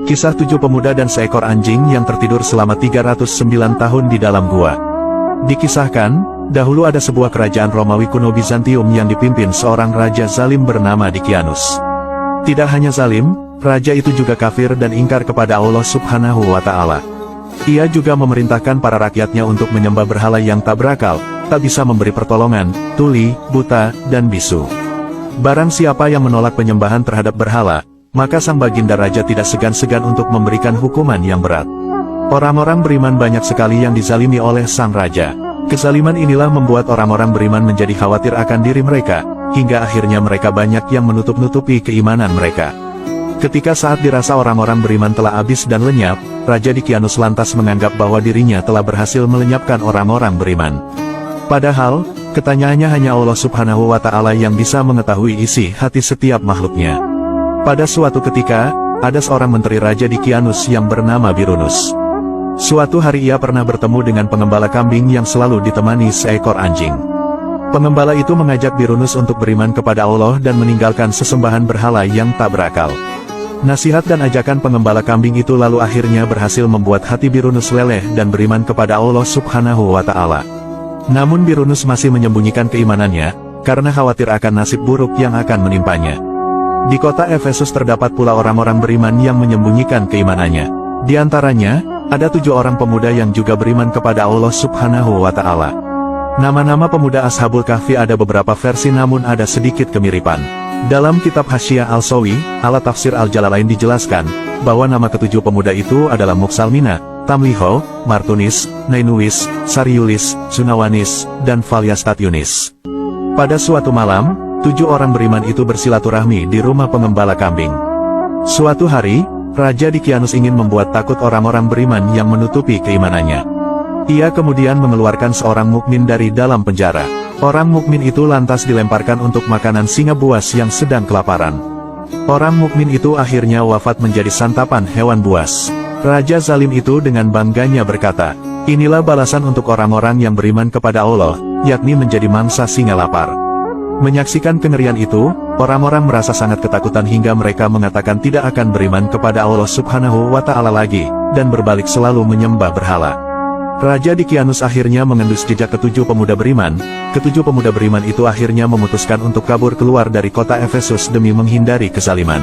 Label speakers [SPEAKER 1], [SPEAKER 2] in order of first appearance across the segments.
[SPEAKER 1] Kisah 7 pemuda dan seekor anjing yang tertidur selama 309 tahun di dalam gua. Dikisahkan, dahulu ada sebuah kerajaan Romawi kuno Bizantium yang dipimpin seorang raja zalim bernama Dikianus. Tidak hanya zalim, raja itu juga kafir dan ingkar kepada Allah Subhanahu wa Ta'ala. Ia juga memerintahkan para rakyatnya untuk menyembah berhala yang tak berakal, tak bisa memberi pertolongan, tuli, buta, dan bisu. Barang siapa yang menolak penyembahan terhadap berhala, maka sang baginda raja tidak segan-segan untuk memberikan hukuman yang berat. Orang-orang beriman banyak sekali yang dizalimi oleh sang raja. Kezaliman inilah membuat orang-orang beriman menjadi khawatir akan diri mereka, hingga akhirnya mereka banyak yang menutup-nutupi keimanan mereka. Ketika saat dirasa orang-orang beriman telah habis dan lenyap, Raja Dikianus lantas menganggap bahwa dirinya telah berhasil melenyapkan orang-orang beriman. Padahal, ketanyaannya hanya Allah Subhanahu wa Ta'ala yang bisa mengetahui isi hati setiap makhluknya. Pada suatu ketika, ada seorang menteri Raja Dikianus yang bernama Birunus. Suatu hari ia pernah bertemu dengan pengembala kambing yang selalu ditemani seekor anjing. Pengembala itu mengajak Birunus untuk beriman kepada Allah dan meninggalkan sesembahan berhala yang tak berakal. Nasihat dan ajakan pengembala kambing itu lalu akhirnya berhasil membuat hati Birunus leleh dan beriman kepada Allah Subhanahu wa Ta'ala. Namun Birunus masih menyembunyikan keimanannya, karena khawatir akan nasib buruk yang akan menimpanya. Di kota Efesus terdapat pula orang-orang beriman yang menyembunyikan keimanannya. Di antaranya, ada 7 orang pemuda yang juga beriman kepada Allah Subhanahu wa Ta'ala. Nama-nama pemuda Ashabul Kahfi ada beberapa versi namun ada sedikit kemiripan. Dalam kitab Hasyiah Al-Sawi, ala tafsir Al-Jalalain dijelaskan, bahwa nama ketujuh pemuda itu adalah Muksalmina, Tamliho, Martunis, Nainuis, Sariulis, Sunawanis, dan Falyastatyunis. Pada suatu malam, 7 orang beriman itu bersilaturahmi di rumah pengembala kambing. Suatu hari, Raja Dikianus ingin membuat takut orang-orang beriman yang menutupi keimanannya. Ia kemudian mengeluarkan seorang mukmin dari dalam penjara. Orang mukmin itu lantas dilemparkan untuk makanan singa buas yang sedang kelaparan. Orang mukmin itu akhirnya wafat menjadi santapan hewan buas. Raja zalim itu dengan bangganya berkata, "Inilah balasan untuk orang-orang yang beriman kepada Allah, yakni menjadi mangsa singa lapar." Menyaksikan kengerian itu, orang-orang merasa sangat ketakutan hingga mereka mengatakan tidak akan beriman kepada Allah Subhanahu wa Ta'ala lagi, dan berbalik selalu menyembah berhala. Raja Dikianus akhirnya mengendus jejak ketujuh pemuda beriman. Ketujuh pemuda beriman itu akhirnya memutuskan untuk kabur keluar dari kota Efesus demi menghindari kezaliman.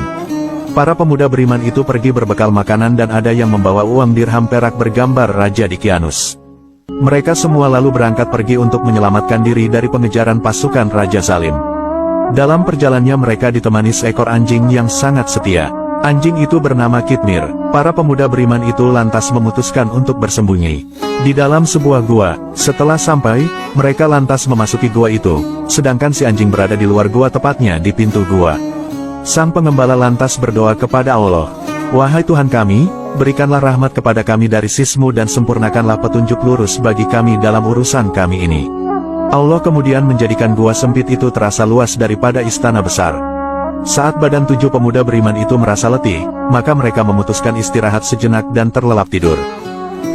[SPEAKER 1] Para pemuda beriman itu pergi berbekal makanan dan ada yang membawa uang dirham perak bergambar Raja Dikianus. Mereka semua lalu berangkat pergi untuk menyelamatkan diri dari pengejaran pasukan Raja Zalim. Dalam perjalanannya mereka ditemani seekor anjing yang sangat setia. Anjing itu bernama Kitmir. Para pemuda beriman itu lantas memutuskan untuk bersembunyi di dalam sebuah gua. Setelah sampai, mereka lantas memasuki gua itu, sedangkan si anjing berada di luar gua, tepatnya di pintu gua. Sang pengembala lantas berdoa kepada Allah, "Wahai Tuhan kami, berikanlah rahmat kepada kami dari sisi-Mu dan sempurnakanlah petunjuk lurus bagi kami dalam urusan kami ini." Allah kemudian menjadikan gua sempit itu terasa luas daripada istana besar. Saat badan 7 pemuda beriman itu merasa letih, maka mereka memutuskan istirahat sejenak dan terlelap tidur.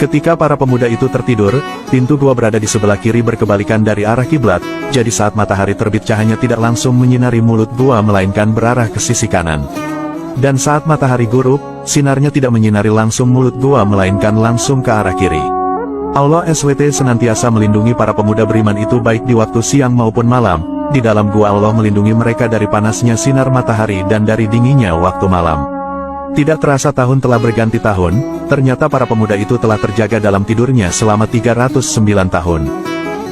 [SPEAKER 1] Ketika para pemuda itu tertidur, pintu gua berada di sebelah kiri berkebalikan dari arah kiblat, jadi saat matahari terbit cahayanya tidak langsung menyinari mulut gua melainkan berarah ke sisi kanan. Dan saat matahari gurup, sinarnya tidak menyinari langsung mulut gua melainkan langsung ke arah kiri. Allah SWT senantiasa melindungi para pemuda beriman itu baik di waktu siang maupun malam. Di dalam gua Allah melindungi mereka dari panasnya sinar matahari dan dari dinginnya waktu malam. Tidak terasa tahun telah berganti tahun, ternyata para pemuda itu telah terjaga dalam tidurnya selama 309 tahun.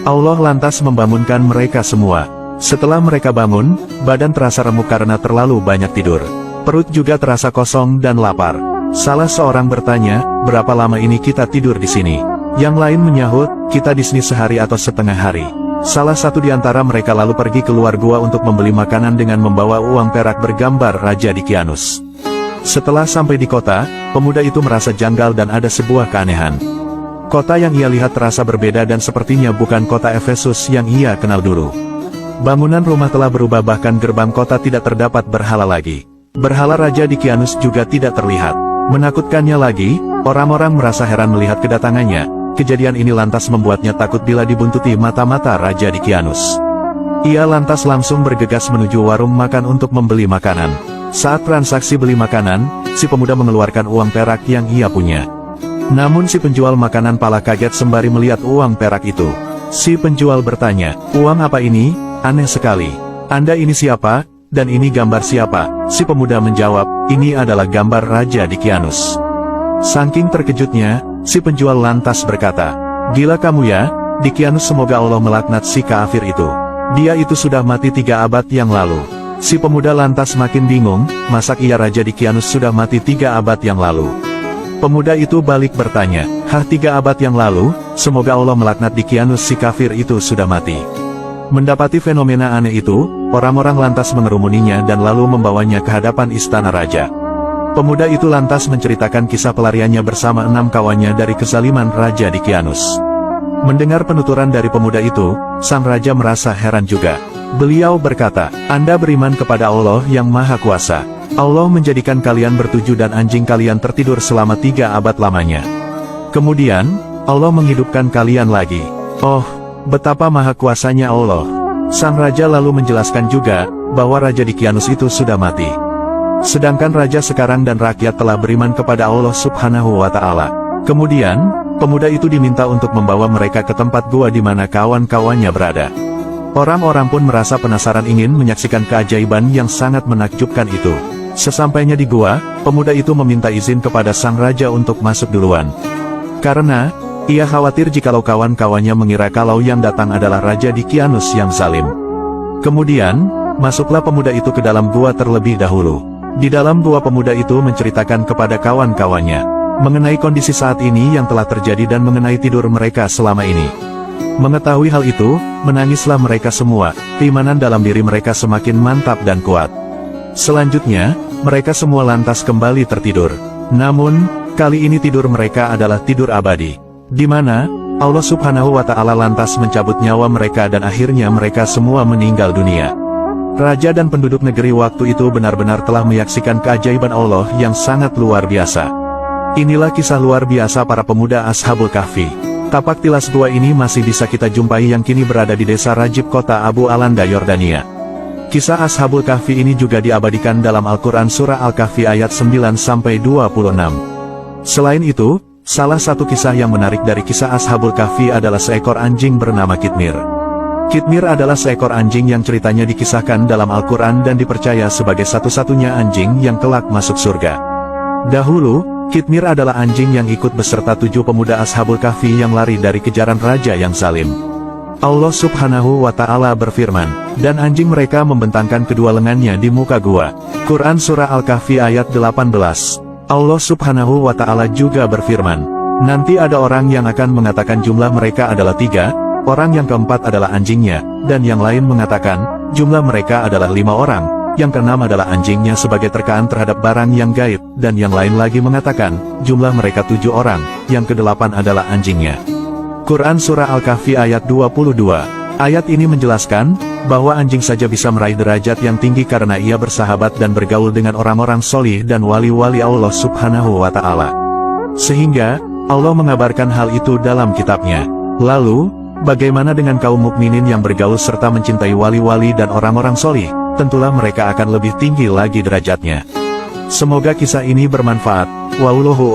[SPEAKER 1] Allah lantas membangunkan mereka semua. Setelah mereka bangun, badan terasa remuk karena terlalu banyak tidur. Perut juga terasa kosong dan lapar. Salah seorang bertanya, "Berapa lama ini kita tidur di sini?" Yang lain menyahut, "Kita di sini sehari atau setengah hari." Salah satu di antara mereka lalu pergi keluar gua untuk membeli makanan dengan membawa uang perak bergambar Raja Dikianus. Setelah sampai di kota, pemuda itu merasa janggal dan ada sebuah keanehan. Kota yang ia lihat terasa berbeda dan sepertinya bukan kota Efesus yang ia kenal dulu. Bangunan rumah telah berubah, bahkan gerbang kota tidak terdapat berhala lagi. Berhala Raja Dikianus juga tidak terlihat. Menakutkannya lagi, orang-orang merasa heran melihat kedatangannya. Kejadian ini lantas membuatnya takut bila dibuntuti mata-mata Raja Dikianus. Ia lantas langsung bergegas menuju warung makan untuk membeli makanan. Saat transaksi beli makanan, si pemuda mengeluarkan uang perak yang ia punya. Namun si penjual makanan pala kaget sembari melihat uang perak itu. Si penjual bertanya, "Uang apa ini? Aneh sekali. Anda ini siapa? Dan ini gambar siapa?" Si pemuda menjawab, "Ini adalah gambar Raja Dikianus." Saking terkejutnya, si penjual lantas berkata, "Gila kamu ya, Dikianus, semoga Allah melaknat si kafir itu. Dia itu sudah mati 3 abad yang lalu." Si pemuda lantas makin bingung, masa iya Raja Dikianus sudah mati 3 abad yang lalu? Pemuda itu balik bertanya, "Hah, 3 abad yang lalu? Semoga Allah melaknat Dikianus, si kafir itu sudah mati." Mendapati fenomena aneh itu, orang-orang lantas mengerumuninya dan lalu membawanya ke hadapan istana raja. Pemuda itu lantas menceritakan kisah pelariannya bersama 6 kawannya dari kezaliman Raja Dikianus. Mendengar penuturan dari pemuda itu, sang raja merasa heran juga. Beliau berkata, "Anda beriman kepada Allah yang Maha Kuasa. Allah menjadikan kalian bertujuh dan anjing kalian tertidur selama 3 abad lamanya. Kemudian, Allah menghidupkan kalian lagi. Oh, betapa maha kuasanya Allah." Sang raja lalu menjelaskan juga, bahwa Raja Dikianus itu sudah mati. Sedangkan raja sekarang dan rakyat telah beriman kepada Allah Subhanahu wa Ta'ala. Kemudian, pemuda itu diminta untuk membawa mereka ke tempat gua di mana kawan-kawannya berada. Orang-orang pun merasa penasaran ingin menyaksikan keajaiban yang sangat menakjubkan itu. Sesampainya di gua, pemuda itu meminta izin kepada sang raja untuk masuk duluan. Karena, ia khawatir jikalau kawan-kawannya mengira kalau yang datang adalah Raja Dikianus yang zalim. Kemudian, masuklah pemuda itu ke dalam gua terlebih dahulu. Di dalam gua pemuda itu menceritakan kepada kawan-kawannya mengenai kondisi saat ini yang telah terjadi dan mengenai tidur mereka selama ini. Mengetahui hal itu, menangislah mereka semua, keimanan dalam diri mereka semakin mantap dan kuat. Selanjutnya, mereka semua lantas kembali tertidur. Namun, kali ini tidur mereka adalah tidur abadi, di mana Allah Subhanahu wa Ta'ala lantas mencabut nyawa mereka dan akhirnya mereka semua meninggal dunia. Raja dan penduduk negeri waktu itu benar-benar telah menyaksikan keajaiban Allah yang sangat luar biasa. Inilah kisah luar biasa para pemuda Ashabul Kahfi. Tapak tilas gua ini masih bisa kita jumpai yang kini berada di desa Rajib kota Abu Alanda Yordania. Kisah Ashabul Kahfi ini juga diabadikan dalam Al-Quran Surah Al-Kahfi ayat 9-26. Selain itu, salah satu kisah yang menarik dari kisah Ashabul Kahfi adalah seekor anjing bernama Kitmir. Kitmir adalah seekor anjing yang ceritanya dikisahkan dalam Al-Quran dan dipercaya sebagai satu-satunya anjing yang kelak masuk surga. Dahulu, Kitmir adalah anjing yang ikut beserta 7 pemuda Ashabul Kahfi yang lari dari kejaran raja yang zalim. Allah Subhanahu wa Ta'ala berfirman, "Dan anjing mereka membentangkan kedua lengannya di muka gua." Quran Surah Al-Kahfi ayat 18. Allah Subhanahu wa Ta'ala juga berfirman, "Nanti ada orang yang akan mengatakan jumlah mereka adalah 3, orang yang keempat adalah anjingnya, dan yang lain mengatakan, jumlah mereka adalah 5 orang. Yang keenam adalah anjingnya sebagai terkaan terhadap barang yang gaib, dan yang lain lagi mengatakan, jumlah mereka 7 orang, yang kedelapan adalah anjingnya." Quran Surah Al-Kahfi ayat 22. Ayat ini menjelaskan, bahwa anjing saja bisa meraih derajat yang tinggi karena ia bersahabat dan bergaul dengan orang-orang solih dan wali-wali Allah Subhanahu wa Ta'ala. Sehingga, Allah mengabarkan hal itu dalam kitabnya. Lalu, bagaimana dengan kaum mukminin yang bergaul serta mencintai wali-wali dan orang-orang solih? Tentulah mereka akan lebih tinggi lagi derajatnya. Semoga kisah ini bermanfaat. Wallahu